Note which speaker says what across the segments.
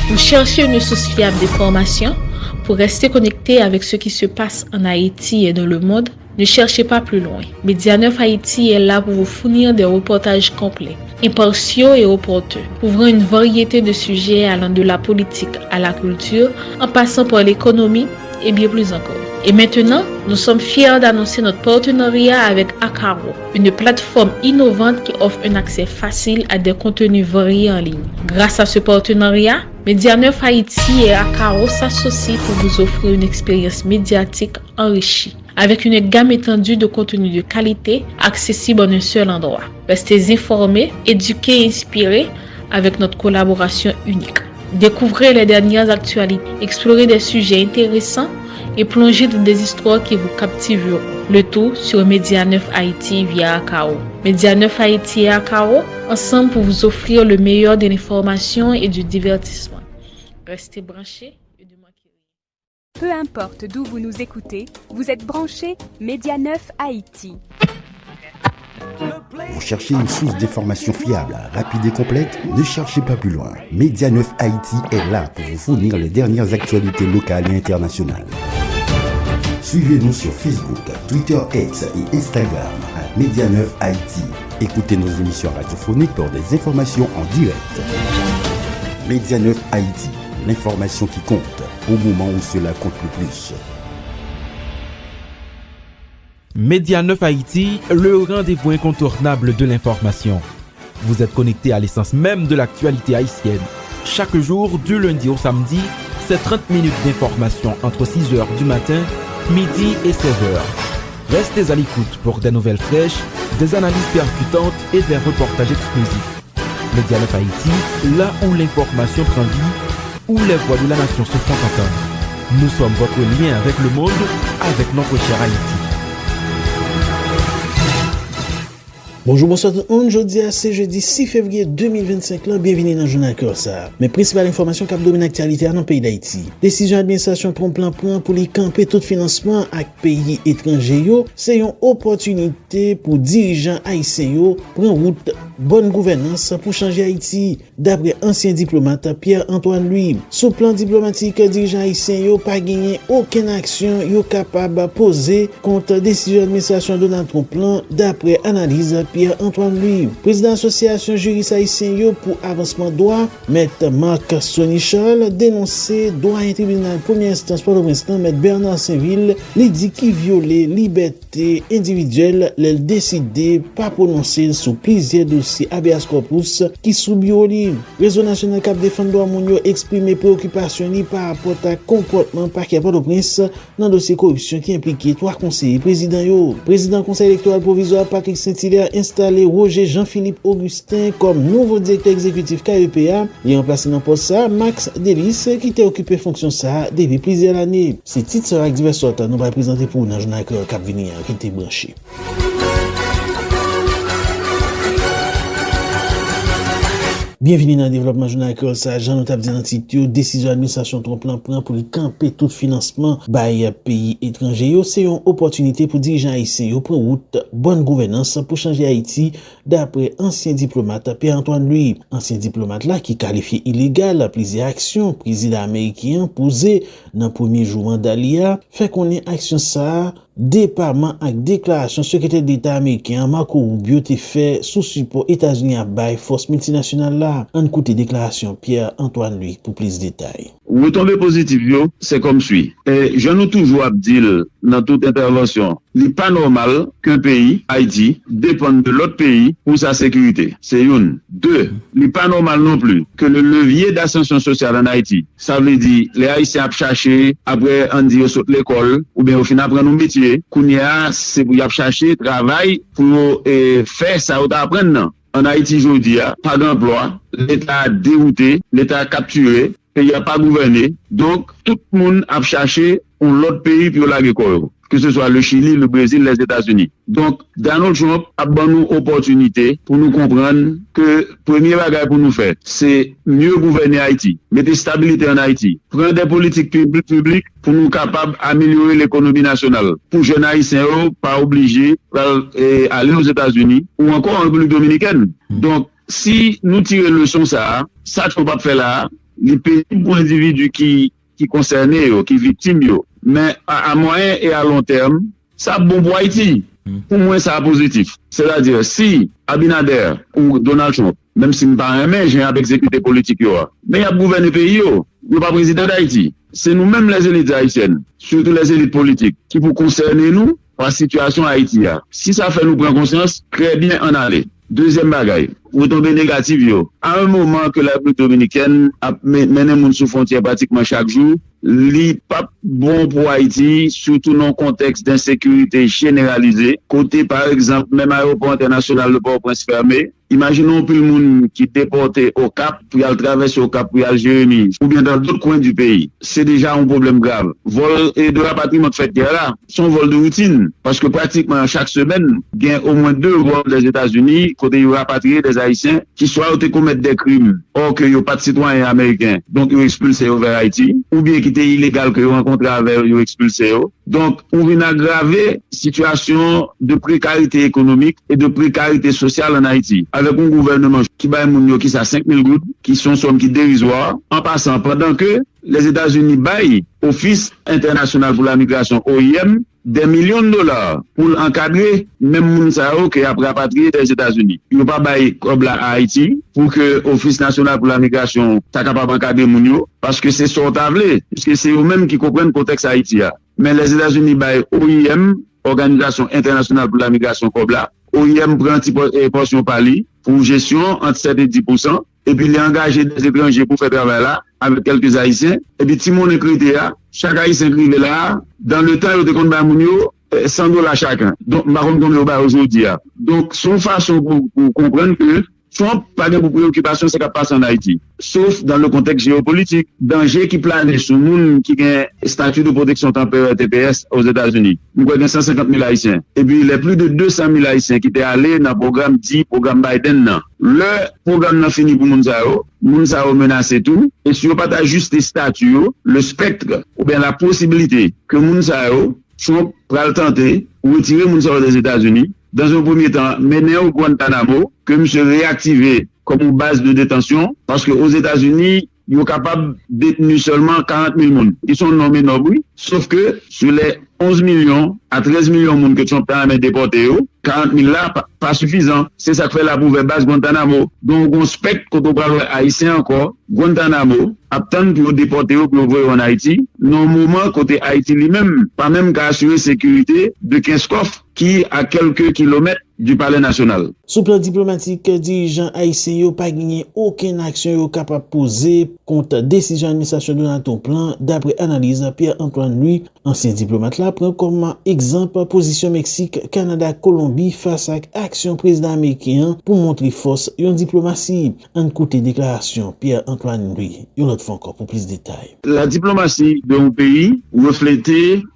Speaker 1: Vous cherchez une source fiable d'informations pour rester connecté avec ce qui se passe en Haïti et dans le monde? Ne cherchez pas plus loin. Média 9 Haïti est là pour vous fournir des reportages complets, impartiaux et opportuns, couvrant une variété de sujets allant de la politique à la culture, en passant par l'économie et bien plus encore. Et maintenant, nous sommes fiers d'annoncer notre partenariat avec Akaro, une plateforme innovante qui offre un accès facile à des contenus variés en ligne. Grâce à ce partenariat, Média 9 Haïti et Akaro s'associent pour vous offrir une expérience médiatique enrichie, avec une gamme étendue de contenus de qualité accessible en un seul endroit. Restez informés, éduqués et inspirés avec notre collaboration unique. Découvrez les dernières actualités, explorez des sujets intéressants et plongez dans des histoires qui vous captiveront. Le tout sur Média 9 Haïti via Akaro. Média 9 Haïti et Akaro, ensemble pour vous offrir le meilleur de l'information et du divertissement. Restez branchés.
Speaker 2: Peu importe d'où vous nous écoutez, vous êtes branchés Média 9 Haïti.
Speaker 3: Vous cherchez une source d'information fiable, rapide et complète? Ne cherchez pas plus loin. Média 9 Haïti est là pour vous fournir les dernières actualités locales et internationales. Suivez-nous sur Facebook, Twitter X et Instagram à Média 9 Haïti. Écoutez nos émissions radiophoniques pour des informations en direct. Média 9 Haïti, l'information qui compte au moment où cela compte le plus.
Speaker 4: Média 9 Haïti, le rendez-vous incontournable de l'information. Vous êtes connecté à l'essence même de l'actualité haïtienne. Chaque jour, du lundi au samedi, c'est 30 minutes d'information entre 6h du matin, midi et 16h. Restez à l'écoute pour des nouvelles fraîches, des analyses percutantes et des reportages exclusifs. Média 9 Haïti, là où l'information prend vie, où les voix de la nation se font entendre. Nous sommes votre lien avec le monde, avec notre cher Haïti.
Speaker 5: Bonjour, bonsoir tout le monde. C'est jeudi 6 février 2025. Bienvenue dans le journal Corsa. Mes principales informations qui dominent l'actualité dans le pays d'Haïti. Décision administration prend plan pour les camper tout financement avec pays étrangers. C'est une opportunité pour dirigeants haïtiens prendre route bonne gouvernance pour changer Haïti. D'après ancien diplomate Pierre-Antoine Louis. Sous plan diplomatique, dirigeants haïtiens pas gagné aucune action capable de poser contre décision administration Donald Trump d'après analyse Pierre-Antoine Louis. Président association juriste haïtien pour avancement droit, Maître Marc Sonichol, dénoncé droit un tribunal première instance pour l'instant, Maître Bernard Saint-Ville, il dit qu'il violait liberté individuelle, il décidé pas prononcer sous plusieurs dossiers habeas corpus qui sous bioli. Réseau national cap défendre droit mondial exprimé préoccupation par rapport à comportement parquet Port-au-Prince dans dossier corruption qui impliquait 3 conseillers présidents. Président conseil électoral provisoire Patrick Saint-Hilaire installé Roger Jean-Philippe Augustin comme nouveau directeur exécutif KEPA et remplacé dans poste ça Max Delis qui était occupé fonction ça depuis plusieurs années. Ces titres sera divers sortes nous va présenter pour dans journal Cap venir qui était branché. Bienvenue dans le développement journal Corsa. Jean Notable dit dans le titre, décision administration Trump prend pour camper tout financement by pays étrangers. C'est une opportunité pour dirigeants haïtiens prendre route bonne gouvernance pour changer Haïti d'après ancien diplomate Pierre-Antoine Louis. Ancien diplomate là qui qualifié illégal plusieurs actions président américain posé dans premier jour mandat fait qu'on ait action ça département avec déclaration secrétaire d'État américain Marco Rubio te fait sous support États-Unis à bail force multinationale là. On écoute déclaration Pierre-Antoine Louis pour plus de détails.
Speaker 6: Retombée positive, c'est comme suit. Et je nous toujours dire dans toute intervention, il n'est pas normal qu'un pays, Haïti, dépende de l'autre pays pour sa sécurité. C'est une. 2, il n'est pas normal non plus que le levier d'ascension sociale en Haïti, ça veut dire les Haïtiens chercher, après on dit saute l'école, ou bien au final prendre un métier, qu'on y a, c'est pour y chercher travail pour faire ça ou apprendre. En Haïti aujourd'hui, pas d'emploi, l'État a dérouté, l'État a capturé, et il n'y a pas gouverné. Donc, tout le monde a cherché l'autre pays pour la récolte, que ce soit le Chili, le Brésil, les États-Unis. Donc, Donald Trump a donné une opportunité pour nous comprendre que premier bagage pour nous faire, c'est mieux gouverner Haïti, mettre stabilité en Haïti, prendre des politiques publiques pour nous capables d'améliorer l'économie nationale. Pour jeunes Haïtiens, pas obligés d'aller aux États-Unis ou encore en République dominicaine. Donc, si nous tirons le leçon ça ne faut pas faire là, les pays pour individus qui concernés, qui victimes, mais à moyen et à long terme, ça bon pour Haïti. Pour moi, ça positif. C'est-à-dire, si Abinader ou Donald Trump, même si je ne parle pas, j'ai un exécuté politique, mais il y a gouverné le pays, il n'y a pas président d'Haïti. C'est nous-mêmes les élites haïtiennes, surtout les élites politiques, qui pour concerner nous par la situation Haïti. Si ça fait nous prendre conscience, très bien en aller. Deuxième bagaille, vous tombez négatif, à un moment que la République dominicaine a mené mon sous frontière pratiquement chaque jour, li pas bon pour Haïti, surtout dans un contexte d'insécurité généralisée. Côté, par exemple, même aéroport international, le Port-au-Prince fermé. Imaginons plus le monde qui est déporté au Cap, puis il traverse au Cap, puis il Jérémy, ou bien dans d'autres coins du pays. C'est déjà un problème grave. Vol et de rapatriement de fait là, sont vols de routine. Parce que pratiquement chaque semaine, il y a au moins 2 vols des États-Unis, côté ils rapatrier des Haïtiens, qui soit ont commettre des crimes, or que ils n'ont pas de citoyens américains, donc ils ont expulsé vers Haïti, ou bien qui étaient illégaux que ils ont rencontré avec ils ont expulsé. Donc, on vient aggraver situation de précarité économique et de précarité sociale en Haïti. Avec un gouvernement qui bat moun qui sa 5 000 gouttes, qui sont sommes qui dérisoires, en passant pendant que les États-Unis baillent Office international pour la migration, OIM, des millions de dollars pour encadrer même moun sa qui a rapatrié des États-Unis. Ils n'ont pas baillé comme là à Haïti pour que Office national pour la migration soit capable d'encadrer moun yo, parce que c'est sortable, puisque c'est eux-mêmes qui comprennent le contexte Haïti. Mais les États-Unis baillent OIM, Organisation internationale pour la migration comme là, OIM prend une portion par lui pour gestion entre 7 et 10%, et puis il est engagé des étrangers pour faire travail là, avec quelques Haïtiens, et puis si mon écrit chaque Haïtien privé là, dans le temps, il y a des comptes $100 chacun. Donc, marron comme aujourd'hui. Donc, son façon pour comprendre que Trump pas de préoccupation, c'est qu'à passer en Haïti. Sauf dans le contexte géopolitique, danger qui plane sur le monde qui a un statut de protection temporaire TPS aux États-Unis. Nous avons 150 000 Haïtiens. Et puis, il y a plus de 200 000 Haïtiens qui étaient allés dans le programme dit, programme Biden. Le programme n'a fini pour Mounzao menacé tout. Et si on pas ajuster statut, le spectre, ou bien la possibilité que Mounzao Trump va le tenter ou retirer Mounzao des États-Unis, dans un premier temps, mener au Guantanamo, que monsieur réactivé comme une base de détention, parce que aux États-Unis, ils sont capables de détenir seulement 40 000 personnes. Ils sont nommés nobles, sauf que sur les 11 millions à 13 millions de personnes que Trump a déportés, 40 000 là, pas suffisant. C'est ça que fait la nouvelle base Guantanamo. Donc, on spectre quand on parle haïtien encore, Guantanamo, attend pour déporter pour envoyer en Haïti. Non, moment, côté Haïti lui-même, pas même qu'à assurer sécurité de 15 coffres qui à quelques kilomètres du palais national.
Speaker 5: Sous plan diplomatique, dirigeants haïtiens n'ont pas gagné aucune action capable de poser contre décision administration de notre plan, d'après analyse Pierre-Antoine Louis, ancien diplomate là, prend comme exemple position Mexique, Canada, Colombie face à action président américain pour montrer force et une diplomatie. En côté déclaration Pierre-Antoine Louis, il autre fois encore pour plus de détails.
Speaker 6: La diplomatie d'un pays reflète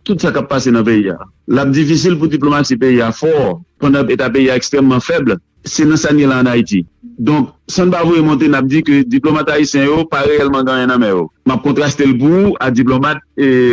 Speaker 6: tout ce qui a passé dans le pays. La difficile pour diplomatie pays fort, pendant un pays extrêmement faible, c'est dans ça en Haïti. Donc, sans ne pas vous remonter, n'a dit que diplomate haïtien pas réellement gagné dans mer. M'a contrasté le bout à diplomate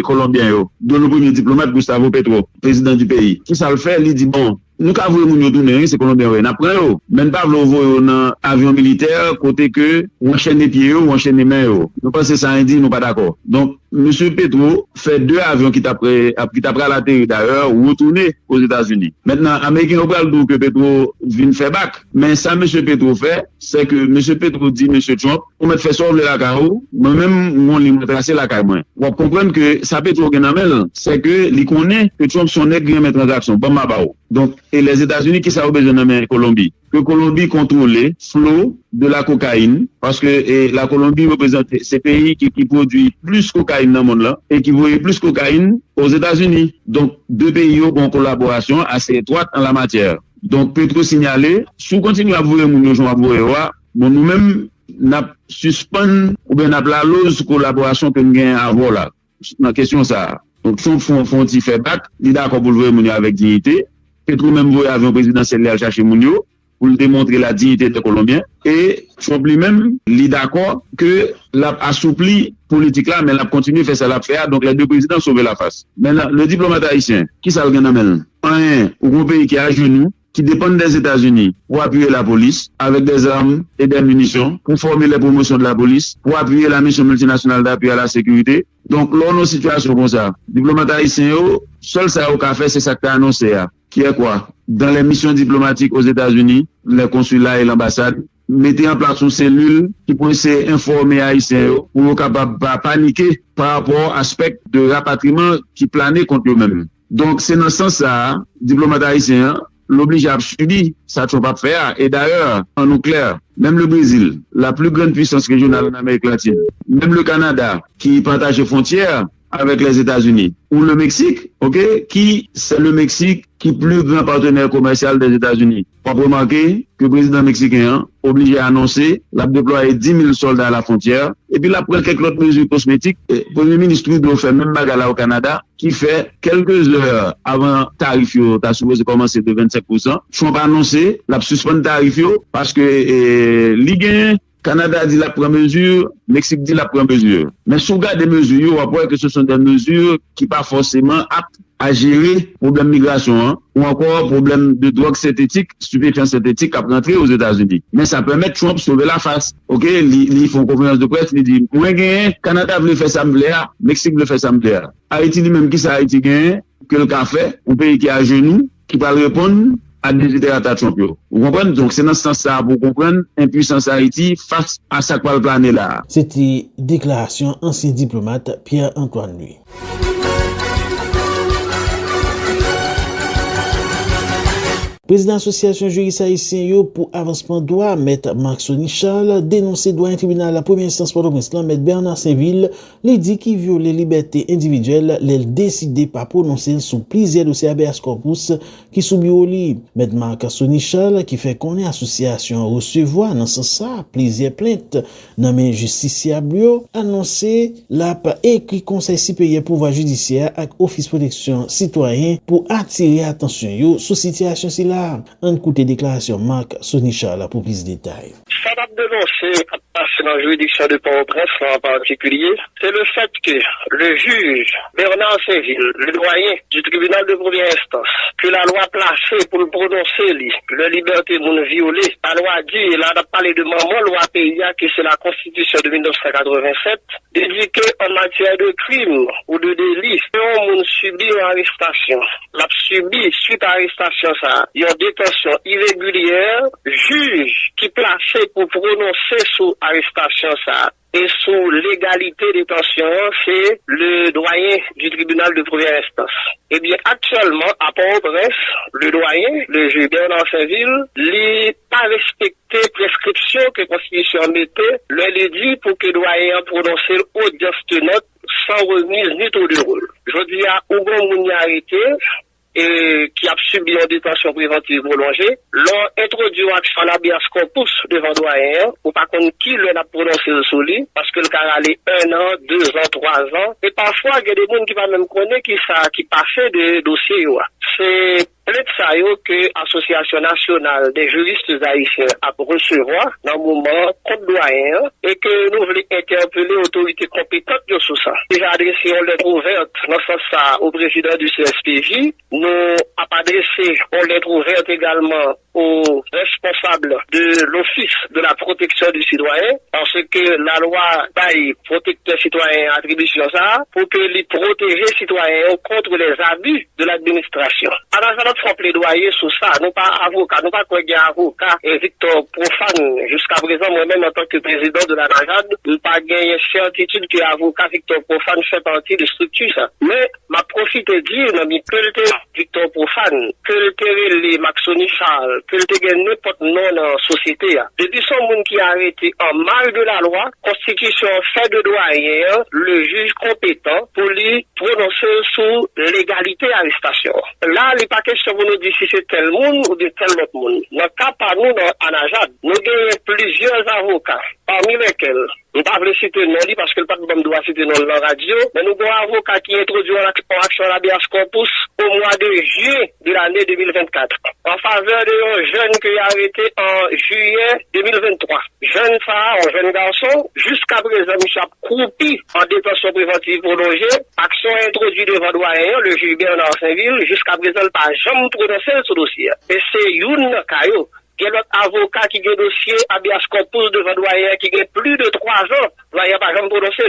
Speaker 6: colombien dont le premier diplomate Gustavo Petro, président du pays. Qui ça le fait, il dit bon, nous ka voye moun yo tourner, c'est colombien n'a prend yo. Même pas vle voye dans avion militaire côté que on enchaîne les pieds on enchaîne les mains yo. Nous pensons ça dit nous pas d'accord. Donc monsieur Petro fait 2 avions qui t'après la terre d'ailleurs retourner aux États-Unis. Maintenant américain on parle que Petro vient faire back, mais ça monsieur Petro fait, c'est que monsieur Petro dit monsieur Trump, on met fait sauver la carreau, moi-même on lui tracer la carreau. On comprendre que ça Petro genamel, c'est que il connaît que Trump son nèg grand transaction bon mabao. Donc et les États-Unis qui ça besoin de Colombie, que Colombie contrôle flot de la cocaïne parce que la Colombie représente ces pays qui produit plus cocaïne dans le monde là et qui voit plus cocaïne aux États-Unis. Donc deux pays ont une collaboration assez étroite en la matière. Donc Petro signalé, si on continue à voir mon gens à voir, bon nous-mêmes n'a suspend ou bien n'a la lose collaboration que nous gagnons à voir là. Dans question ça. Donc font petit feedback, il d'accord pour le voir avec dignité. Petro même voyait avion présidentiel aller chercher Mounio pour démontrer la dignité des Colombiens et Trump lui-même il d'accord que l'a assoupli politique là mais l'a continué faire ça l'a faire donc les deux présidents sauver la face. Maintenant le diplomate haïtien qui ça le gagne un pays qui est à genoux qui dépendent des États-Unis pour appuyer la police avec des armes et des munitions, pour former les promotions de la police, pour appuyer la mission multinationale d'appui à la sécurité. Donc, là, on a une situation comme ça. Diplomate haïtien, seul ça au fait, c'est ça que tu as annoncé, qui est quoi? Dans les missions diplomatiques aux États-Unis, les consulats et l'ambassade, mettez en place une cellule qui peut essayer d'informer haïtiens pour être capable de paniquer par rapport à l'aspect de rapatriement qui planait contre eux-mêmes. Donc, c'est dans ce sens-là, diplomate haïtien, l'oblige à subir, ça ne peut pas faire. Et d'ailleurs, en nous clair, même le Brésil, la plus grande puissance régionale en Amérique latine, même le Canada, qui partage les frontières avec les États-Unis, ou le Mexique, qui c'est le Mexique qui est le plus grand partenaire commercial des États-Unis. On peut remarquer que le président mexicain obligé à annoncer, l'a déployé 10 000 soldats à la frontière, et puis il a pris quelques autres mesures cosmétiques. Le Premier ministre Trudeau fait même bagala au Canada, qui fait quelques heures avant tarif, t'as supposé commencer de 25%. Trump a annoncé, l'a suspendre tarif, parce que, Ligue Canada dit la première mesure, Mexique dit la première mesure. Mais si on regarde des mesures, on va voir que ce sont des mesures qui ne sont pas forcément aptes à gérer problème de migration, ou encore problème de drogue synthétique, stupéfiants synthétiques à rentrer aux États-Unis. Mais ça permet de Trump de sauver la face. Ils font conférence de presse, ils disent, moi gagné, Canada veut faire ça me plaire, Mexique veut faire ça me plaire. Haïti lui-même qui ça Haïti gagne, que le café, un pays qui est à genoux, qui va répondre à des à Trump. Vous comprenez? Donc, c'est dans ce sens-là, pour comprendre l'impuissance Haïti face à ça qu'on va planer là.
Speaker 5: C'était déclaration ancien diplomate Pierre-Antoine Louis. Président Association juriste haïtien pour avancement droit, Maître Marc Sonichal, dénoncé droit un tribunal à la première instance Port-au-Prince, Maître Bernard Saint-Ville, les dit qui viole les libertés individuelles, les décidé pas prononcer sous plusieurs dossiers habeas corpus qui soumis au lit. Maître Marc Sonichal, qui fait qu'on est association recevoir dans ce sens plusieurs plaintes nommé justiciable, annoncé la écrit conseil supérieur pouvoir judiciaire avec office protection citoyen pour attirer attention sur situation si là. On écoute déclaration Marc Sonichal pour plus de détails.
Speaker 7: Ça va dénoncer dans la juridiction de Port-au-Prince en particulier, c'est le fait que le juge Bernard Saint-Ville, le doyen du tribunal de première instance, que la loi placée pour le prononcer, la liberté moun violée, la loi dit, il a parlé de maman, loi PIA, que c'est la constitution de 1987, dit qu'en matière de crime ou de délit, on moun subit une arrestation. L'a subi suite à arrestation, ça, il y a une détention irrégulière, juge qui placé pour prononcer sous arrestation, ça, et sous l'égalité de détention, c'est le doyen du tribunal de première instance. Eh bien, actuellement, à Port-au-Prince, le doyen, le juge Bernard Saint-Ville, n'a pas respecté prescription que la Constitution mettait, le dit pour que le doyen prononce audience tenante sans remise ni taux de rôle. Je dis à Ougon Mouni arrêté, et qui a subi une détention préventive prolongée, l'ont introduit action à l'habeas corpus devant doyen, ou pas contre qui l'on a prononcé sous lui, parce que le cas allait 1 an, 2 ans, 3 ans, et parfois, il y a des gens qui va même connaître qui passait des dossiers, c'est peut-être ça que l'Association nationale des juristes haïtiens a recevoir dans le moment contre doyen et que nous voulons interpeller l'autorité compétente sur ça. Déjà adressé une lettre ouverte dans ce sens au président du CSPJ. Nous avons adressé une lettre ouverte également aux responsables de l'Office de la protection du citoyen parce que la loi baille protecteur citoyen attribution ça pour que les protéger citoyens contre les abus de l'administration. Alors, ça notre plaidoyer sur ça. Nous pas avocat, nous pas quoi avocat et Victor Profane. Jusqu'à présent, moi-même, en tant que président de la NAJAD, nous pas gagné certitude que avocat Victor Profane fait partie de structure ça. Mais, ma profite dire, que le Victor Profane, que le Marc Sonichal, que le n'importe non dans la société. Depuis son monde qui a arrêté en marge de la loi, Constitution fait de doyen, le juge compétent pour lui prononcer sous l'égalité arrestation. Là, il n'est pas question pour nous dire si c'est tel monde ou de tel autre monde. Dans le cas par nous, à Najad, nous avons plusieurs avocats, parmi lesquels, nous ne pouvons pas citer non parce que le patron doit citer non la radio, mais nous avons un avocat qui introduit en action l'habeas corpus au mois de de juillet de l'année 2024 en faveur d'un jeune qui a arrêté en juillet 2023. Jeune femme, un jeune garçon, jusqu'à présent, M. a croupi en détention préventive prolongée. Action introduite devant doyen, le juge Bernard Saint-Ville, jusqu'à présent, il n'a pas jamais prononcé ce dossier. Et c'est Youn Kayo. Il y a l'autre avocat qui a un dossier habeas corpus devant doyen qui a plus de 3 ans. Doyen pas jamais prononcé.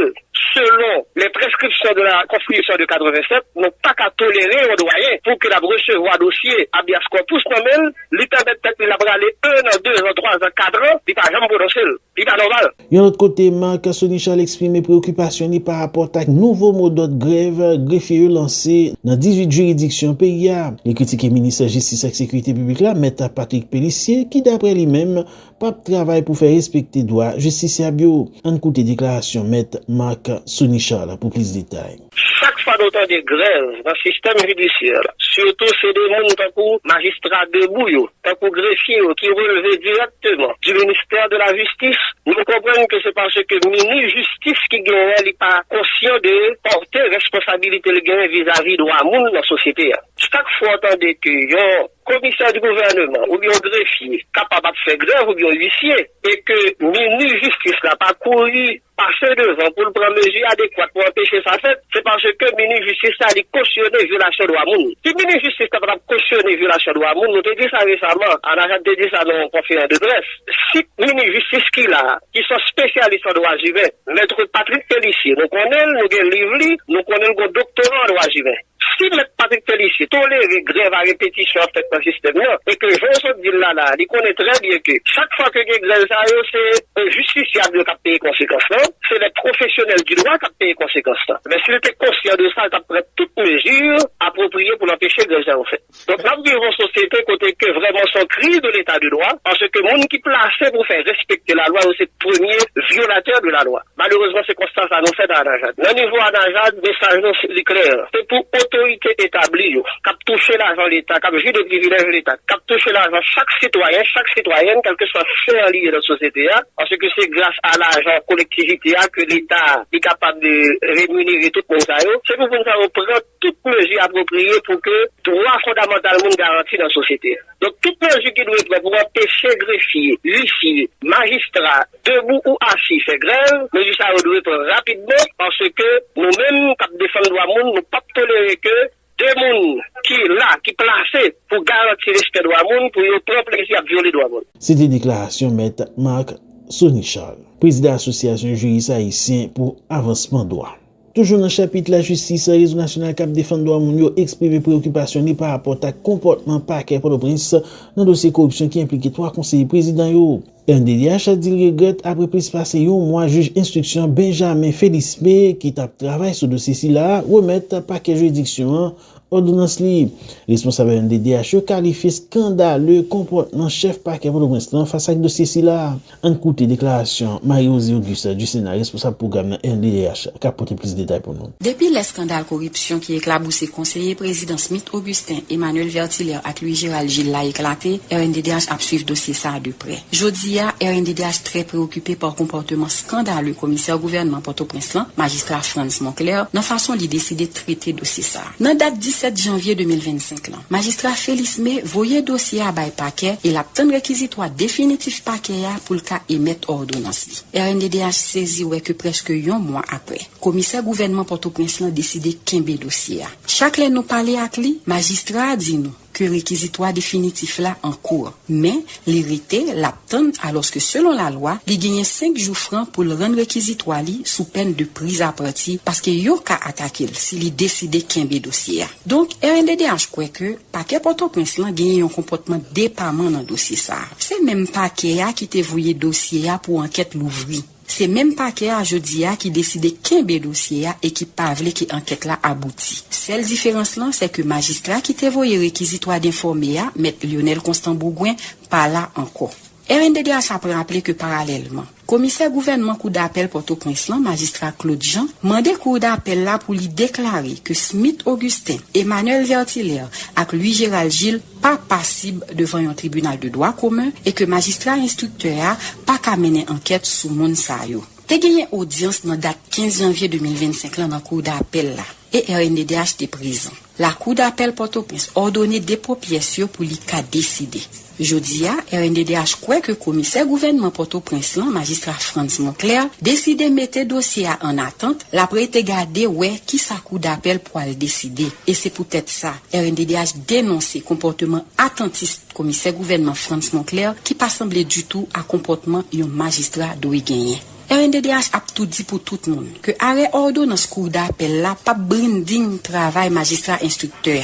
Speaker 7: Selon les prescriptions de la Constitution de 87, nous pas qu'à tolérer au doyen pour que la recevoir dossier habeas corpus non-même, l'État peut-être il a bralé 1 an, 2 ans, 3 ans, 4 ans, il pas jamais prononcé. Il pas normal.
Speaker 5: De l'autre côté, Marc Sonichal exprime préoccupation par rapport à nouveau mot d'ordre grève greffier lancé dans 18 juridictions pays. Les critiques du ministre de Justice et Sécurité publique là mettent à Patrick Pellissier qui d'après lui-même pas travail pour faire respecter droit justiciable. En écoute déclaration maître Marc Sonichal pour plus de détails.
Speaker 7: Chaque fois d'autant de grèves dans le système judiciaire, surtout c'est des gens tant que magistrats debout, tant que greffiers qui relèvent directement du ministère de la Justice, nous comprenons que c'est parce que le ministre de Justice qui gagne, il n'est pas conscient de porter responsabilité vis-à-vis de l'amour dans la société. Chaque fois entendez que un commissaire du gouvernement ou bien un greffier capable de faire grève ou bien un huissier et que le ministre de Justice n'a pas couru passer devant pour prendre mesures adéquates pour empêcher ça fait, c'est parce que le ministre de Justice a dit cautionner violation de l'amour. Si le ministre de Justice n'a pas cautionné violation de l'amour, nous avons dit ça récemment, on a dit ça dans une conférence de presse. Si le ministre de Justice qui sont spécialistes en droit humain, maître Patrick Pellissier, nous connaissons, nous avons livre, nous connaissons le doctorat en droit humain. Si M. Patrick Pellissier tolère les grèves à répétition en fait dans le système et que je veux dire là, il connaît très bien que chaque fois que il y a grève, c'est un justiciable qui a payé conséquences, c'est les professionnels du droit qui ont payé conséquences. Mais s'il était conscient de ça, il a pris toutes mesures appropriées pour l'empêcher de grève en fait. Donc nous vivons une société côté que vraiment son cri de l'état du droit, parce que le monde qui placé pour faire respecter la loi, c'est le premier violateur de la loi. Malheureusement, c'est constat ça nous fait dans Anajad. Dans le niveau Anajad, le message nous c'est clair. C'est pour autorité établie, qui a touché l'argent de l'État, qui a joué de privilèges de l'État, qui a touché l'argent chaque citoyenne, quel que soit faire lié dans la société, parce que c'est grâce à l'argent collectivité que l'État est capable de rémunérer tout le monde. C'est pour nous prendre toutes mesures appropriées pour que le droit fondamental monde garanti dans la société. Donc, toutes mesures qui doivent être pour empêcher greffiers, huissiers, magistrats, debout ou assis faire grève, mesures ça doit être rapidement parce que nous-mêmes, qui défendons le droit monde, nous ne pouvons pas tolérer que deux monde qui est là, qui est placé pour garantir le respect de droit monde, pour y prendre plaisir à violer le droit monde.
Speaker 5: C'était une déclaration maître Marc Sonichal, président de l'association juriste haïtien pour avancement droit. Toujours dans le chapitre la justice, réseau national cap défendre droit moun exprime préoccupation par rapport à comportement parquet Port-au-Prince dans dossier corruption qui implique 3 conseillers présidents yo. RNDDH a dit le regrette après plus passé un mois juge instruction Benjamin Félix P qui tape travail sur dossier ci là remettre parquet juridiction ordonnance libre. Responsable RNDDH qualifie scandaleux comportement chef parquet Port-au-Prince face à dossier ci là. En écoute déclaration Marie-Josée Auguste du Sénat responsable programme RNDDH qui apporte plus de détails pour nous.
Speaker 8: Depuis les scandales corruption qui éclaboussé conseiller président Smith Augustin Emmanuel Vertiller et Louis Gérald Gilles l'a éclaté, RNDDH a suivi dossier ça de près. Jodi RNDDH très préoccupé par comportement scandaleux commissaire gouvernement Port-au-Prince magistrat Franz Moncler dans façon de décider de traiter dossier ça. Dans date 17 janvier 2025 là, magistrat Félix May voyait dossier à bail paquet et l'obtenir réquisitoire définitif paquet pour le cas émettre ordonnance. RNDDH saisi ouais que presque un mois après, commissaire gouvernement Port-au-Prince décidé kembe dossier. Chaque fois nous parler avec lui, magistrat dit nous que réquisitoire définitif là en cours. Mais l'hérité l'obtient alors que selon la loi, il gagne 5 jours francs pour le rendre réquisitoire li sous peine de prise à partie parce que yo ka attaquer s'il si décidé kembe dossier. Donc RNDDH croit que paquet Port-au-Prince là gagne un comportement département dans dossier ça. C'est même paquet qui te voyé dossier pour enquête l'ouvri. C'est même paquet à Jodia qui décide kembe dossier et qui pas vle que enquête là abouti. Seule différence là c'est que magistrat qui te voyé réquisitoire d'informer maître Lionel Constant Bourgoin pas là encore. RNDDH a rappelé que parallèlement, commissaire gouvernement cour d'appel Port-au-Prince magistrat Claude Jean mandé cour d'appel là pour lui déclarer que Smith Augustin, Emmanuel Vertiller et Louis Gérald Gilles pas passible devant un tribunal de droit commun et que magistrat instructeur pas qu'à mener enquête sous moun sa yo. Te gagné audience dans date 15 janvier 2025 là dans cour d'appel là. et RNDDH était présent. La Cour d'appel Port-au-Prince ordonné des pièces pour lui décider. Jeudi, RNDDH croit que commissaire gouvernement Port-au-Prince, magistrat Franz Moncler, décidé mettre dossier en attente, l'après été gardé qui sa Cour d'appel pour le décider. Et c'est peut-être ça, RNDDH dénoncé comportement attentiste commissaire gouvernement Franz Moncler qui pas semblé du tout à comportement un magistrat doit gagner. RNDDH a tout dit pour tout le monde que arrêt ordonnance cour d'appel là pas brinding travail magistrat instructeur.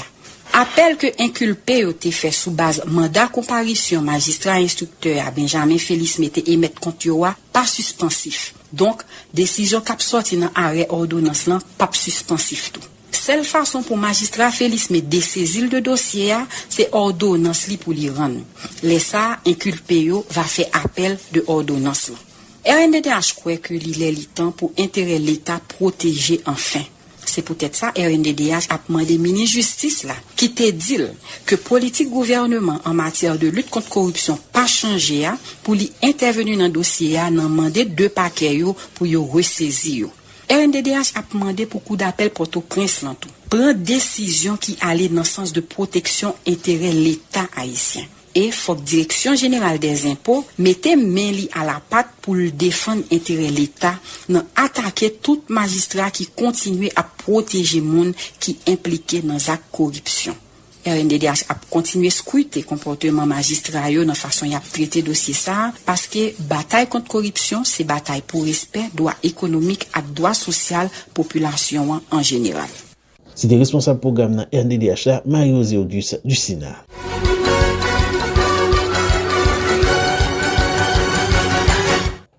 Speaker 8: Appel que inculpé été fait sous base mandat comparution magistrat instructeur à Benjamin Félix mette émettre contre yo pas suspensif. Donc décision cap sorti dans arrêt ordonnance là pas suspensif tout. Seule façon pour magistrat Félix me dessaisir de dossier c'est ordonnance li pour li rendre. Laissa inculpé yo va faire appel de ordonnance là. RNDDH croit que il est le temps pour intérêt l'État protéger enfin. C'est peut-être ça RNDDH a demandé ministre justice là qui te dit que politique gouvernement en matière de lutte contre corruption pas changé pour lui intervenir dans dossier nan mandé deux paquets yo pour yo ressaisir. RNDDH a demandé pour coup d'appel Port-au-Prince là tout. Prendre décision qui allait dans le sens de protection intérêt l'État haïtien. Et faut que direction générale des impôts mette main li à la patte pour défendre intérêt l'État, non attaquer tout magistrat qui continue à protéger monde qui impliqué dans acte corruption. RNDDH a continué scruter comportement magistrat yo dans façon y a traiter dossier ça parce que bataille contre corruption c'est bataille pour respect droit économique et droit social population en général.
Speaker 5: C'était responsable programme dans RNDDH là Marie-Josée du Sénat.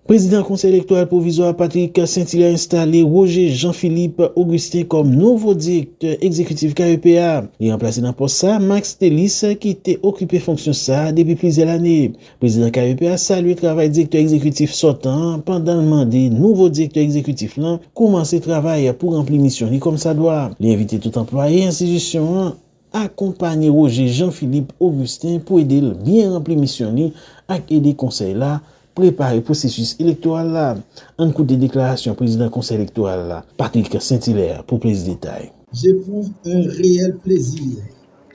Speaker 5: Président Conseil électoral provisoire Patrick Saint-Hilaire a installé Roger Jean-Philippe Augustin comme nouveau directeur exécutif KEPA. Il a remplacé dans poste ça Max Telis qui était occupé fonction ça depuis plusieurs années. Président KEPA a salué le travail directeur exécutif sortant pendant le mandat nouveau directeur exécutif là commencer travail pour remplir mission comme ça doit. Il a invité tout employé et institution accompagner Roger Jean-Philippe Augustin pour aider bien remplir mission et aider conseil là préparer le processus électoral là. En coup de déclaration président conseil électoral là, Patrick Saint-Hilaire pour plus de détails.
Speaker 9: J'éprouve un réel plaisir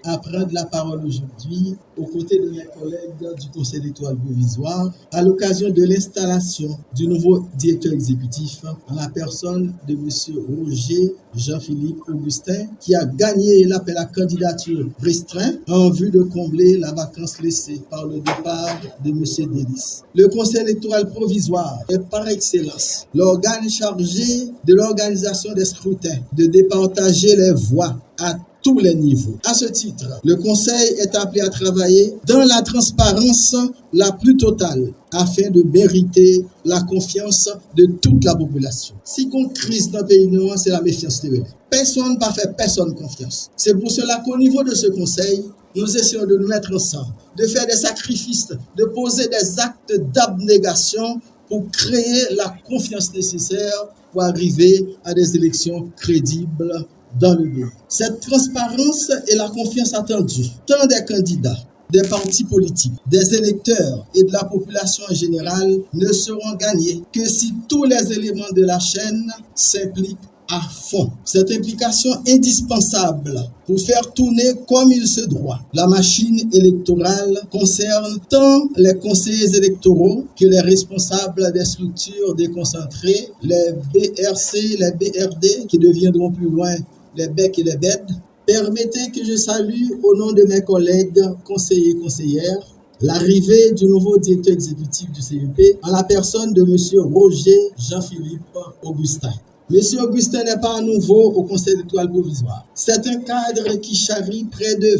Speaker 9: à prendre la parole aujourd'hui aux côtés de mes collègues du Conseil électoral provisoire à l'occasion de l'installation du nouveau directeur exécutif en la personne de M. Roger Jean-Philippe Augustin qui a gagné l'appel à candidature restreint en vue de combler la vacance laissée par le départ de M. Delis. Le Conseil électoral provisoire est par excellence l'organe chargé de l'organisation des scrutins, de départager les voix à tous les niveaux. À ce titre, le Conseil est appelé à travailler dans la transparence la plus totale afin de mériter la confiance de toute la population. Si qu'on crise dans le pays, c'est la méfiance de personne ne fait personne confiance. C'est pour cela qu'au niveau de ce Conseil, nous essayons de nous mettre ensemble, de faire des sacrifices, de poser des actes d'abnégation pour créer la confiance nécessaire pour arriver à des élections crédibles dans le pays. Cette transparence et la confiance attendue, tant des candidats, des partis politiques, des électeurs et de la population en général ne seront gagnés que si tous les éléments de la chaîne s'impliquent à fond. Cette implication indispensable pour faire tourner comme il se doit la machine électorale concerne tant les conseillers électoraux que les responsables des structures déconcentrées, les BRC, les BRD qui deviendront plus loin les becs et les bêtes. Permettez que je salue au nom de mes collègues conseillers et conseillères l'arrivée du nouveau directeur exécutif du CEP en la personne de M. Roger Jean-Philippe Augustin. M. Augustin n'est pas nouveau au Conseil électoral provisoire. C'est un cadre qui charrie près de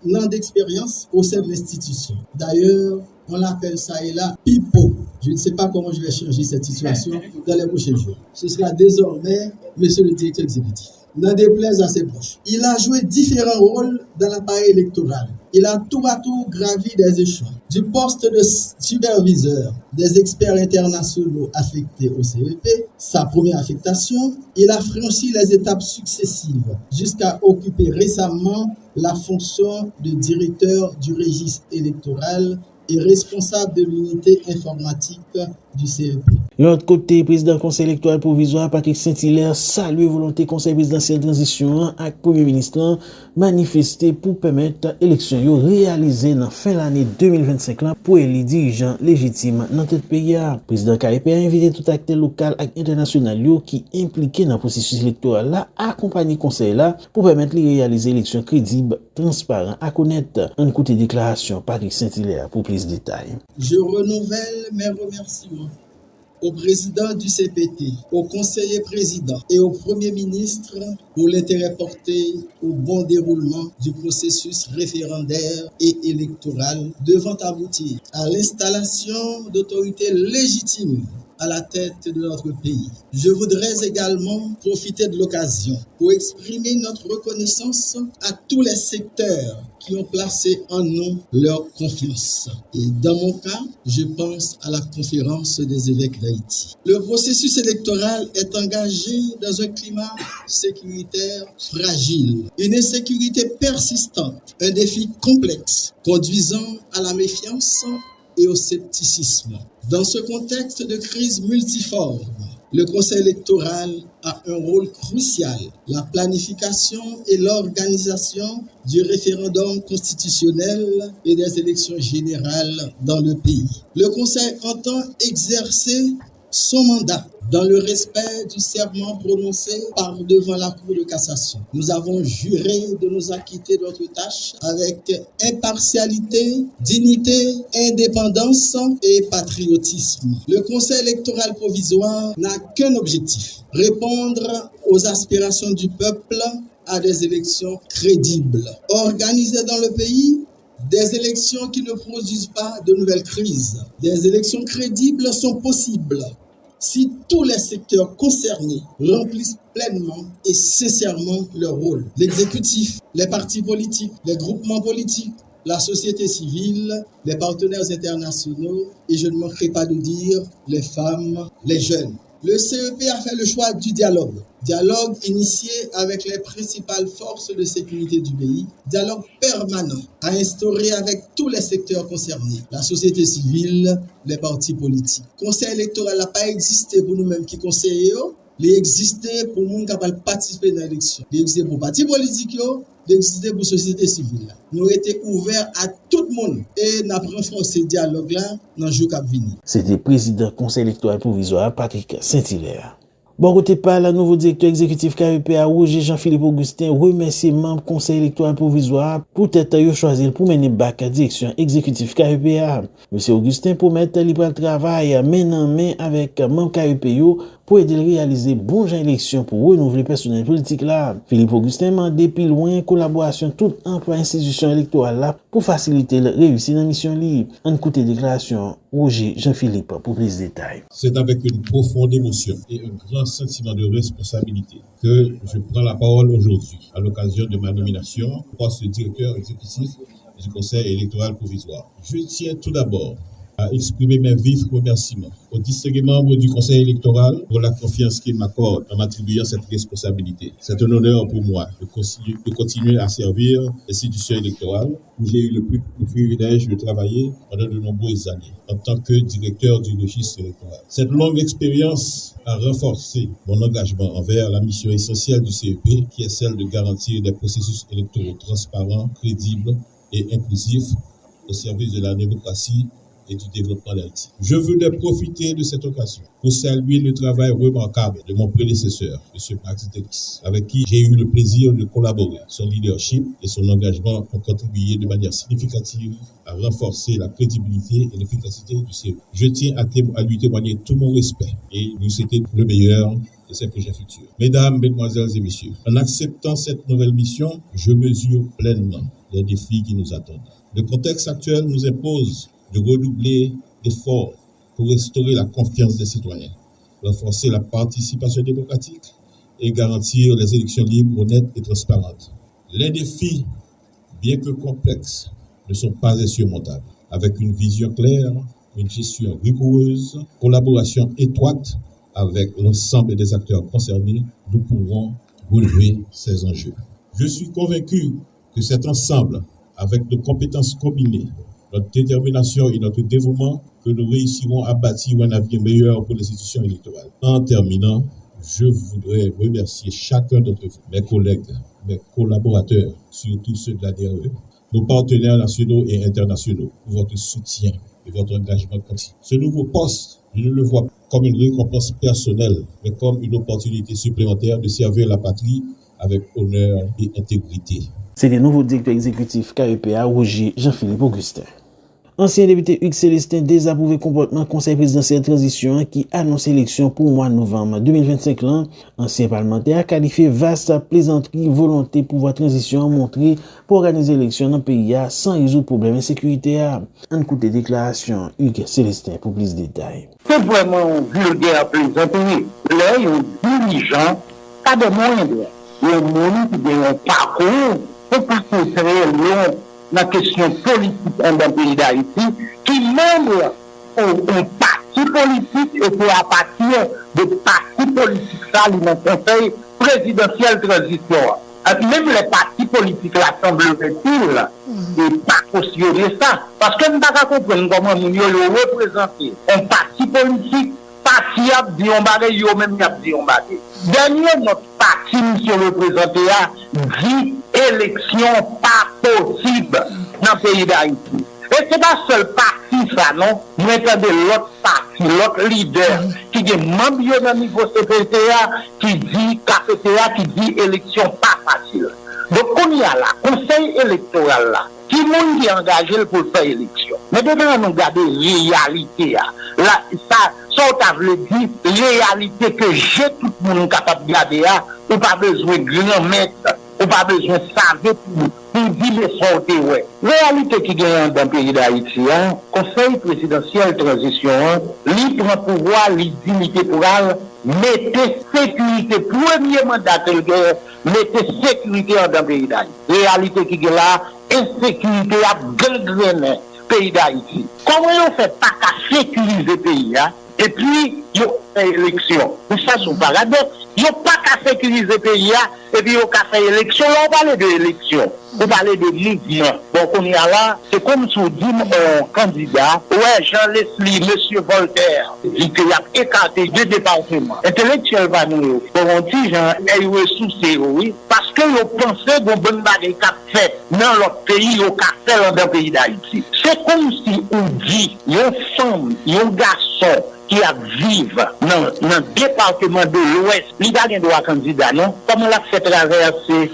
Speaker 9: 21 ans d'expérience au sein de l'institution. D'ailleurs, on l'appelle ça et là pipo. Je ne sais pas comment je vais changer cette situation dans les prochains jours. Ce sera désormais M. le directeur exécutif. N'en déplaise à ses proches. Il a joué différents rôles dans l'appareil électoral. Il a tour à tour gravi des échelons. Du poste de superviseur des experts internationaux affectés au CEP, sa première affectation, il a franchi les étapes successives jusqu'à occuper récemment la fonction de directeur du registre électoral et responsable de l'unité informatique du CEP.
Speaker 5: De l'autre côté, président du Conseil électoral provisoire Patrick Saint-Hilaire salue volonté Conseil présidentiel transition avec Premier ministre manifester pour permettre l'élection réalisée dans fin l'année 2025 pour élire dirigeants légitimes dans tête pays. Président KEP a invité tout acteur local et international qui impliqué dans le processus électoral là accompagner conseil là pour permettre de réaliser l'élection crédible, transparent à connaître. En côté déclaration Patrick Saint-Hilaire pour plus de détails.
Speaker 9: Je renouvelle mes remerciements au président du CPT, au conseiller président et au premier ministre pour l'intérêt porté au bon déroulement du processus référendaire et électoral devant aboutir à l'installation d'autorités légitimes à la tête de notre pays. Je voudrais également profiter de l'occasion pour exprimer notre reconnaissance à tous les secteurs qui ont placé en nous leur confiance. Et dans mon cas, je pense à la conférence des évêques d'Haïti. Le processus électoral est engagé dans un climat sécuritaire fragile, une insécurité persistante, un défi complexe conduisant à la méfiance et au scepticisme. Dans ce contexte de crise multiforme, le Conseil électoral a un rôle crucial. La planification et l'organisation du référendum constitutionnel et des élections générales dans le pays. Le Conseil entend exercer son mandat dans le respect du serment prononcé par devant la Cour de cassation. Nous avons juré de nous acquitter de notre tâche avec impartialité, dignité, indépendance et patriotisme. Le Conseil électoral provisoire n'a qu'un objectif, répondre aux aspirations du peuple à des élections crédibles, organisées dans le pays, des élections qui ne produisent pas de nouvelles crises. Des élections crédibles sont possibles si tous les secteurs concernés remplissent pleinement et sincèrement leur rôle. L'exécutif, les partis politiques, les groupements politiques, la société civile, les partenaires internationaux et je ne manquerai pas de dire les femmes, les jeunes. Le CEP a fait le choix du dialogue. Dialogue initié avec les principales forces de sécurité du pays. Dialogue permanent à instaurer avec tous les secteurs concernés. La société civile, les partis politiques. Le Conseil électoral n'a pas existé pour nous-mêmes qui conseillons. Il existait pour nous qui peuvent participer dans l'élection. Il existait pour les partis politiques. Il existait pour la société civile. Nous avons été ouverts à tout le monde et nous avons renforcé ce dialogue-là dans le jour qui vient.
Speaker 5: C'était le président du Conseil électoral provisoire Patrick Saint-Hilaire. Bon côté par la nouveau directeur exécutif KEP a Roger Jean-Philippe Augustin remercie membres du Conseil électoral provisoire pour être choisi pour mener bac à direction exécutive KEP. Monsieur Augustin promet libre travail main en main avec membres KEP pour aider à réaliser bon genre élection pour renouveler le personnel politique là. Philippe Augustin m'a depuis loin collaboration tout emploi institution électorale là pour faciliter le réussite dans la mission libre. En écoute déclaration Roger Jean-Philippe pour plus de détails.
Speaker 10: C'est avec une profonde émotion et un grand sentiment de responsabilité que je prends la parole aujourd'hui à l'occasion de ma nomination au poste de directeur exécutif du Conseil électoral provisoire. Je tiens tout d'abord à exprimer mes vifs remerciements aux distingués membres du Conseil électoral pour la confiance qu'ils m'accordent en m'attribuant cette responsabilité. C'est un honneur pour moi de continuer à servir l'institution électorale où j'ai eu le privilège de travailler pendant de nombreuses années en tant que directeur du registre électoral. Cette longue expérience a renforcé mon engagement envers la mission essentielle du CEP qui est celle de garantir des processus électoraux transparents, crédibles et inclusifs au service de la démocratie et du développement d'Haïti. Je voudrais profiter de cette occasion pour saluer le travail remarquable de mon prédécesseur, M. Max Delis, avec qui j'ai eu le plaisir de collaborer. Son leadership et son engagement ont contribué de manière significative à renforcer la crédibilité et l'efficacité du CEP. Je tiens à lui témoigner tout mon respect et lui souhaiter le meilleur de ses projets futurs. Mesdames, Mesdemoiselles et Messieurs, en acceptant cette nouvelle mission, je mesure pleinement les défis qui nous attendent. Le contexte actuel nous impose de redoubler d'efforts pour restaurer la confiance des citoyens, renforcer la participation démocratique et garantir les élections libres, honnêtes et transparentes. Les défis, bien que complexes, ne sont pas insurmontables. Avec une vision claire, une gestion rigoureuse, collaboration étroite avec l'ensemble des acteurs concernés, nous pourrons relever ces enjeux. Je suis convaincu que cet ensemble, avec nos compétences combinées, notre détermination et notre dévouement que nous réussirons à bâtir un avenir meilleur pour les institutions électorales. En terminant, je voudrais remercier chacun d'entre vous, mes collègues, mes collaborateurs, surtout ceux de la DRE, nos partenaires nationaux et internationaux, pour votre soutien et votre engagement continu. Ce nouveau poste, je ne le vois pas comme une récompense personnelle, mais comme une opportunité supplémentaire de servir la patrie avec honneur et intégrité.
Speaker 5: C'est le nouveau directeur exécutif KEPA, Roger Jean-Philippe Augustin. Ancien député Hugues Célestin désapprouvé comportement conseil présidentiel transition qui annonce élection pour mois de novembre 2025. Ancien parlementaire a qualifié vaste plaisanterie volonté pouvoir transition montré pour organiser l'élection dans le pays sans résoudre problème de sécurité. On écoute des déclarations Hugues Célestin pour plus de détails.
Speaker 11: C'est vraiment vulgaire plaisanterie. Là, il y a un dirigeant, pas de moyens. Il y a un monde qui a un parcours pour passer la question politique dans le pays d'Haïti, qui même un parti politique était à partir de partis politiques ça, dans le conseil présidentiel transition. Même les partis politiques semblerait-il et pas cautionner ça. Parce que nous ne pouvons pas comprendre comment nous le représenter. Un parti politique, pas fiable, dit on barré, ou même dit on barré. Dernier, notre parti, monsieur le représenté, dit élection pas possible dans le pays d'Haïti. Et c'est pas seul parti ça, non? Nous entendons l'autre parti, l'autre leader, qui est membre dans le niveau CPTA, qui dit KPTA, qui dit élection pas facile. Donc on y a là, conseil électoral là, qui monde qui est engagé pour faire élection. Mais devant nous garder réalité là, ça on veut dire réalité que j'ai tout le monde capable de garder là, ou pas besoin de grand maître, ou pas besoin de savoir pour dire les sorties, ouais. Réalité qui gagne dans le pays d'Haïti, conseil présidentiel transition, lui prend pouvoir, lui dignité pour elle, mettez sécurité, premier mandat de guerre, mettez sécurité dans le pays d'Haïti. Réalité qui gagne là, insécurité a gangréné le pays d'Haïti. Comment on fait pas qu'à sécuriser le pays, et puis, il y a une élection. Mais ça, c'est un paradoxe. Il n'y a pas qu'à sécuriser le pays, et puis il y a qu'à faire élection. Là, on parle de l'élection. On parle de mouvement. Donc, on est là, c'est comme si on dit un candidat, ouais, Jean-Leslie, Monsieur Voltaire, dit qu'il a écarté 2 départements. Intellectuel va nous, on dit, Jean, il est sous oui, parce que vous pensez qu'on bonne bagarre qu'a fait dans l'autre pays, au qu'a fait dans le pays d'Haïti. C'est comme si on dit, il y a une femme, il y a un garçon, qui a vivre dans le département de l'Ouest, il n'a pas droit candidat, non? Comment l'a fait traverser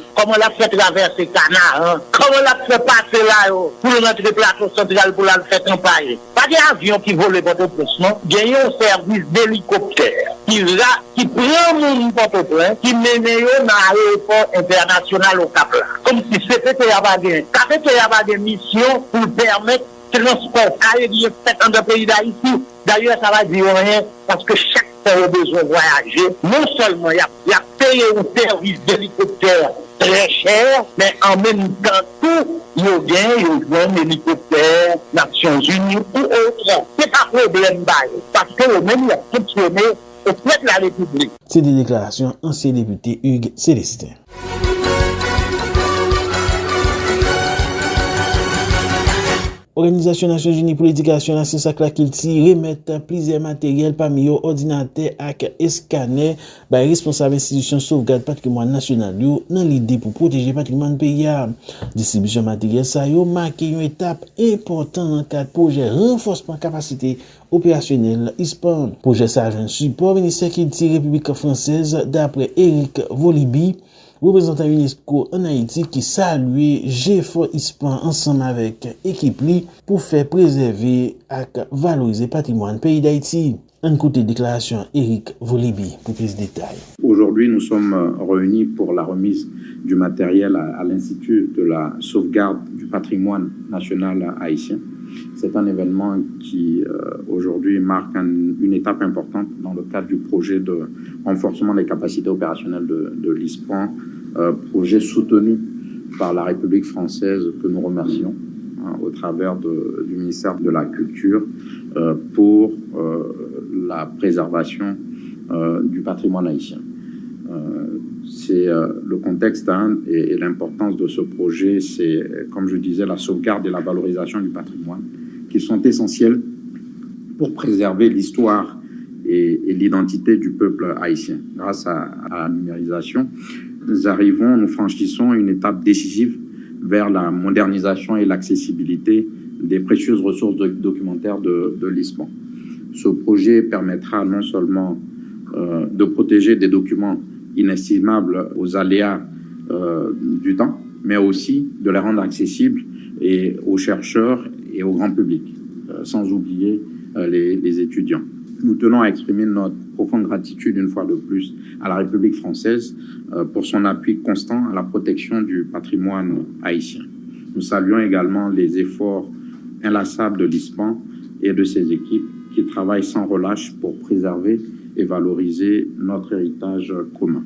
Speaker 11: Canaan? Comment l'a fait passer là, pour notre plateau central pour la faire campagne? Pas d'avion qui vole Port-au-Prince, non? Il y a un service d'hélicoptère qui prend mon Port-au-Prince, qui mène dans l'aéroport international au Cap-là. Comme si c'était une mission pour permettre transport aérien fait dans le pays d'Haïti. D'ailleurs, ça va dire rien parce que chaque fois a besoin de voyager. Non seulement il y a payé un service d'hélicoptère très cher, mais en même temps, tout, il y a un hélicoptère Nations Unies ou autre. C'est pas problème parce que même il a fonctionné auprès de la République.
Speaker 5: C'est des déclarations ancien député Hugues Célestin. Organisation Nations Unies pour l'éducation la science la culture remettre plusieurs matériels parmi eux ordinateurs et scanners par responsable institution sauvegarde patrimoine national dans l'idée pour protéger patrimoine pays. Distribution matériel ça yo marqué une étape importante dans le cadre projet renforcement capacité opérationnelle ISPAN. Projet ça un support ministère culture République française d'après Eric Volibi, représentant UNESCO en Haïti qui salue GFO ISPAN ensemble avec équipe pour faire préserver et valoriser le patrimoine pays d'Haïti. Un côté déclaration Eric Volibi pour plus de détails.
Speaker 12: Aujourd'hui, nous sommes réunis pour la remise du matériel à l'Institut de la sauvegarde du patrimoine national haïtien. C'est un événement qui aujourd'hui marque une étape importante dans le cadre du projet de renforcement des capacités opérationnelles de l'ISPAN, projet soutenu par la République française que nous remercions au travers du ministère de la Culture pour la préservation du patrimoine haïtien. C'est le contexte et l'importance de ce projet, c'est, comme je disais, la sauvegarde et la valorisation du patrimoine, qui sont essentiels pour préserver l'histoire et l'identité du peuple haïtien. Grâce à la numérisation, nous franchissons une étape décisive vers la modernisation et l'accessibilité des précieuses ressources documentaires de l'ISPAN. Ce projet permettra non seulement de protéger des documents inestimables aux aléas du temps, mais aussi de les rendre accessibles aux chercheurs et au grand public, sans oublier les étudiants. Nous tenons à exprimer notre profonde gratitude une fois de plus à la République française pour son appui constant à la protection du patrimoine haïtien. Nous saluons également les efforts inlassables de l'ISPAN et de ses équipes qui travaillent sans relâche pour préserver et valoriser notre héritage commun.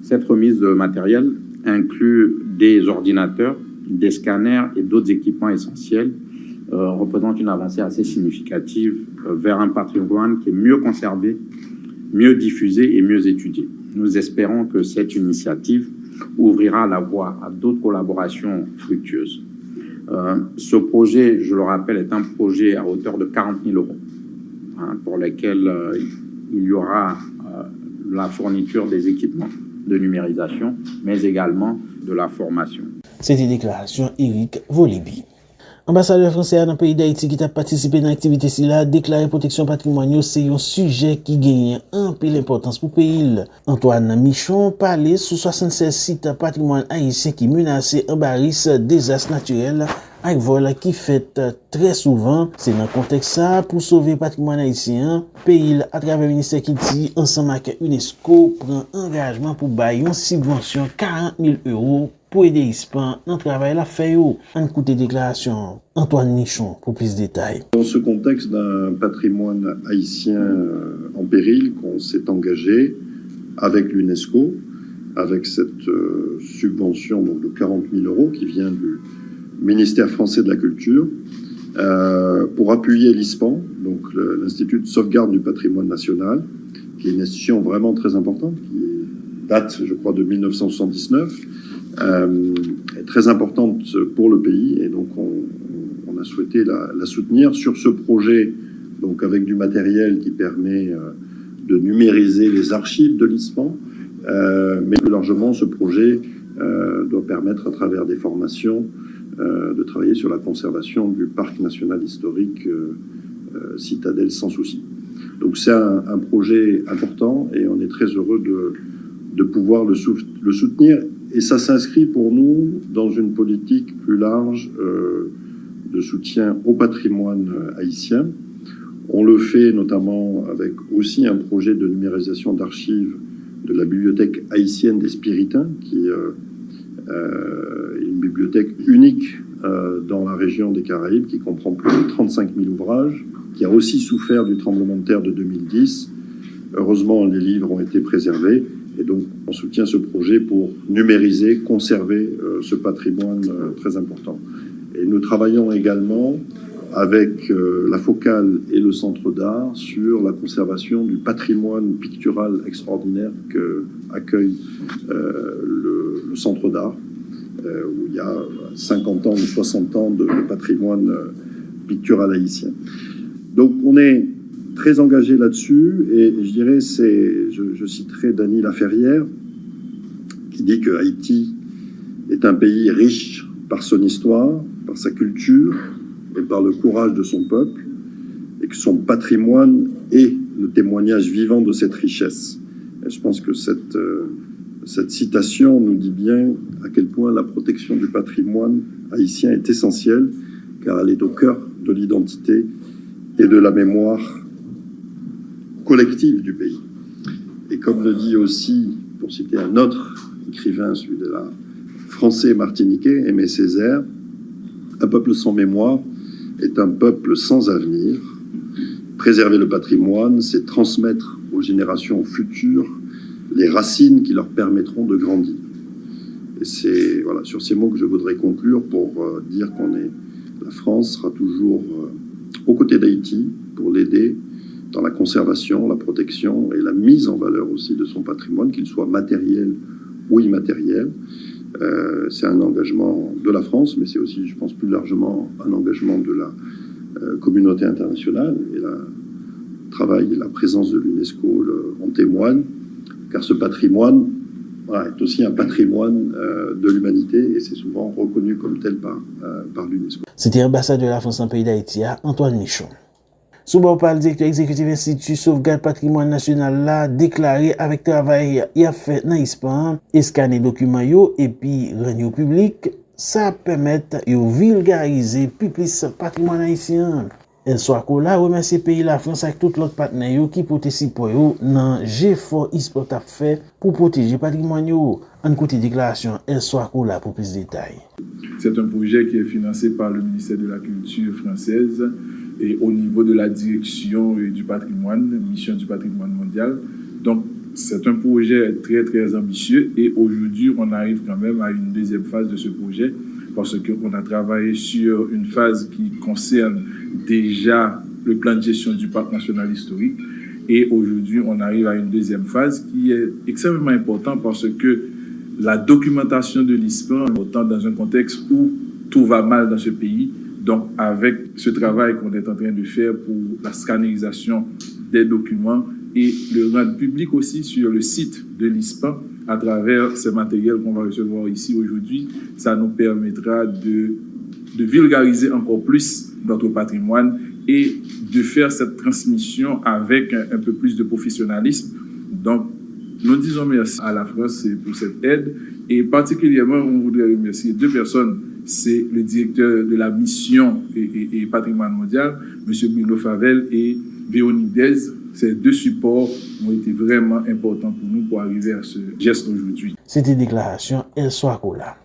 Speaker 12: Cette remise de matériel inclut des ordinateurs, des scanners et d'autres équipements essentiels, représente une avancée assez significative vers un patrimoine qui est mieux conservé, mieux diffusé et mieux étudié. Nous espérons que cette initiative ouvrira la voie à d'autres collaborations fructueuses. Ce projet, je le rappelle, est un projet à hauteur de 40 000 euros, pour lequel il y aura la fourniture des équipements de numérisation, mais également de la formation.
Speaker 5: C'était une déclaration Eric Volibi. Ambassadeur français dans le pays d'Haïti qui a participé dans l'activité a déclaré protection patrimoine, c'est un sujet qui gagne un peu l'importance pour le pays. Antoine Michon parlait sur 76 sites patrimoine haïtien qui menacent un baris désastre naturel avec vol qui fait très souvent. C'est dans le contexte ça pour sauver le patrimoine haïtien. Pays à travers le ministère qui dit ensemble avec UNESCO prend engagement pour bailler une subvention 40 000 euros pour aider l'ISPAN dans le travail la fait. On écoute des déclarations. Antoine Michon pour plus de détails.
Speaker 13: Dans ce contexte d'un patrimoine haïtien en péril, qu'on s'est engagé avec l'UNESCO, avec cette subvention donc, de 40 000 euros qui vient du ministère français de la Culture, pour appuyer l'ISPAN, donc l'Institut de sauvegarde du patrimoine national, qui est une institution vraiment très importante, qui date, je crois, de 1979, est très importante pour le pays, et donc on a souhaité la soutenir sur ce projet, donc avec du matériel qui permet de numériser les archives de l'ISPAN, mais plus largement, ce projet doit permettre, à travers des formations, de travailler sur la conservation du parc national historique Citadelle Sans Souci. Donc c'est un projet important et on est très heureux de pouvoir le soutenir. Et ça s'inscrit pour nous dans une politique plus large de soutien au patrimoine haïtien. On le fait notamment avec aussi un projet de numérisation d'archives de la bibliothèque haïtienne des Spiritains, qui est une bibliothèque unique dans la région des Caraïbes, qui comprend plus de 35 000 ouvrages, qui a aussi souffert du tremblement de terre de 2010. Heureusement, les livres ont été préservés. Et donc, on soutient ce projet pour numériser, conserver ce patrimoine très important. Et nous travaillons également avec la Focale et le Centre d'art sur la conservation du patrimoine pictural extraordinaire qu'accueille le Centre d'art, où il y a 50 ans ou 60 ans de patrimoine pictural haïtien. Donc, on est très engagé là-dessus, et je dirais, je citerai Dany Laferrière, qui dit que Haïti est un pays riche par son histoire, par sa culture et par le courage de son peuple, et que son patrimoine est le témoignage vivant de cette richesse. Et je pense que cette citation nous dit bien à quel point la protection du patrimoine haïtien est essentielle, car elle est au cœur de l'identité et de la mémoire collective du pays. Et comme le dit aussi, pour citer un autre écrivain, celui de la français martiniquais, Aimé Césaire, un peuple sans mémoire est un peuple sans avenir. Préserver le patrimoine, c'est transmettre aux générations futures les racines qui leur permettront de grandir. Et c'est voilà, sur ces mots que je voudrais conclure pour dire la France sera toujours aux côtés d'Haïti pour l'aider dans la conservation, la protection et la mise en valeur aussi de son patrimoine, qu'il soit matériel ou immatériel. C'est un engagement de la France, mais c'est aussi, je pense, plus largement un engagement de la communauté internationale. Et le travail et la présence de l'UNESCO en témoignent, car ce patrimoine est aussi un patrimoine de l'humanité et c'est souvent reconnu comme tel par l'UNESCO.
Speaker 5: C'était l'ambassadeur de la France en pays d'Haïti, Antoine Michon. Souvent, par le directeur exécutif Institut Sauvegarde Patrimoine National là, déclaré avec travail y a fait dans l'ISPAN, scanner documents yo et puis rendre au public, ça permet de vulgariser plus patrimoine haïtien. El soit là, remercie pays la France avec tout l'autre partenaire qui participe dans l'effort ISPAN a fait pour protéger patrimoine yo. En côté déclaration, El soit là pour plus de détails.
Speaker 14: C'est un projet qui est financé par le ministère de la Culture française et au niveau de la direction du patrimoine, mission du patrimoine mondial. Donc, c'est un projet très, très ambitieux et aujourd'hui, on arrive quand même à une deuxième phase de ce projet parce qu'on a travaillé sur une phase qui concerne déjà le plan de gestion du parc national historique et aujourd'hui, on arrive à une deuxième phase qui est extrêmement importante parce que la documentation de l'ISPAN, autant dans un contexte où tout va mal dans ce pays. Donc, avec ce travail qu'on est en train de faire pour la scannerisation des documents et le rendre public aussi sur le site de l'ISPAN à travers ces matériels qu'on va recevoir ici aujourd'hui, ça nous permettra de vulgariser encore plus notre patrimoine et de faire cette transmission avec un peu plus de professionnalisme. Donc, nous disons merci à la France pour cette aide et particulièrement, on voudrait remercier deux personnes. C'est le directeur de la mission et patrimoine mondial, M. Bruno Favel et Véronique Dez. Ces deux supports ont été vraiment importants pour nous pour arriver à ce geste aujourd'hui.
Speaker 5: C'était une déclaration El Soakola.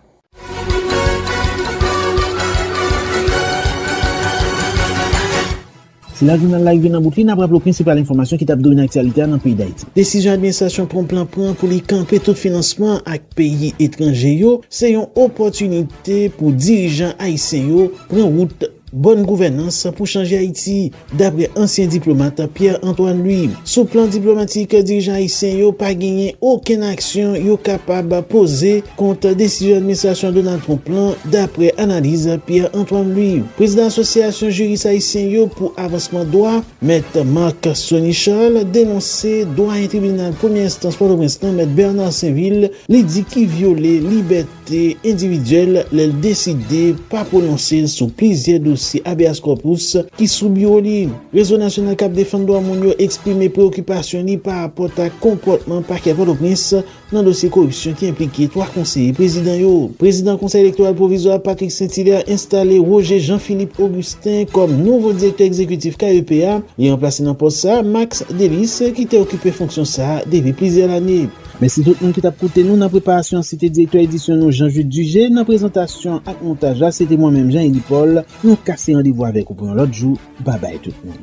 Speaker 5: Si la journal live vient en boucle, n'a pas le principal information qui t'a donné l'actualité dans le pays d'Haïti. Décision administration prend plan pour les camper tout financement avec pays étrangers yo, c'est une opportunité pour dirigeants haïtiens yo prendre route bonne gouvernance pour changer Haïti. D'après ancien diplomate Pierre-Antoine Louis, sous plan diplomatique, dirigeant haïtien yo pas gagné aucune action yo capable poser contre décision administration Donald Trump plan d'après analyse Pierre-Antoine Louis. Président association juriste haïtien yo pour avancement droit, Maître Marc Sonichol dénoncé droit un tribunal première instance pour l'instant Maître Bernard Saint-Ville li dit qui violait liberté individuelle, l'elle décidé pas prononcer sur plusieurs dossiers habeas corpus qui soubiyo li. Réseau national cap défendre droit moun yo exprimer préoccupation li par rapport à comportement parquet Port-au-Prince dans dossier corruption qui impliquait trois conseillers présidents yo. Président conseil électoral provisoire Patrick Saint-Hilaire installé Roger Jean-Philippe Augustin comme nouveau directeur exécutif KEPA et remplacé dans poste ça Max Delis qui était occupé fonction ça depuis plusieurs années. Merci tout le monde qui t'a écouté nous dans préparation, c'était directeur édition Jean-Jules Dugé, dans présentation et montage là, c'était moi-même Jean-Élie Paul. Nous casser rendez-vous avec vous pour un autre jour. Bye bye tout le monde.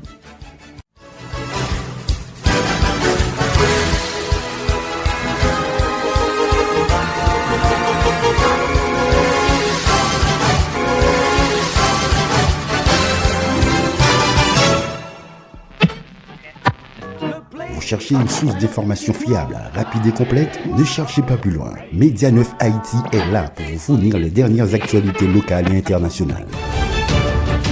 Speaker 3: Cherchez une source d'information fiable, rapide et complète, ne cherchez pas plus loin. Média 9 Haïti est là pour vous fournir les dernières actualités locales et internationales.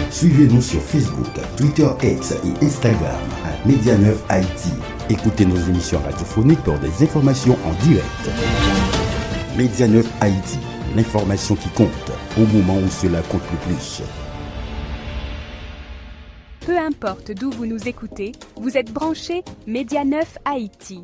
Speaker 3: Suivez-nous sur Facebook, Twitter X et Instagram à Média 9 Haïti. Écoutez nos émissions radiophoniques pour des informations en direct. Média 9 Haïti, l'information qui compte au moment où cela compte le plus.
Speaker 2: Peu importe d'où vous nous écoutez, vous êtes branchés Média 9 Haïti.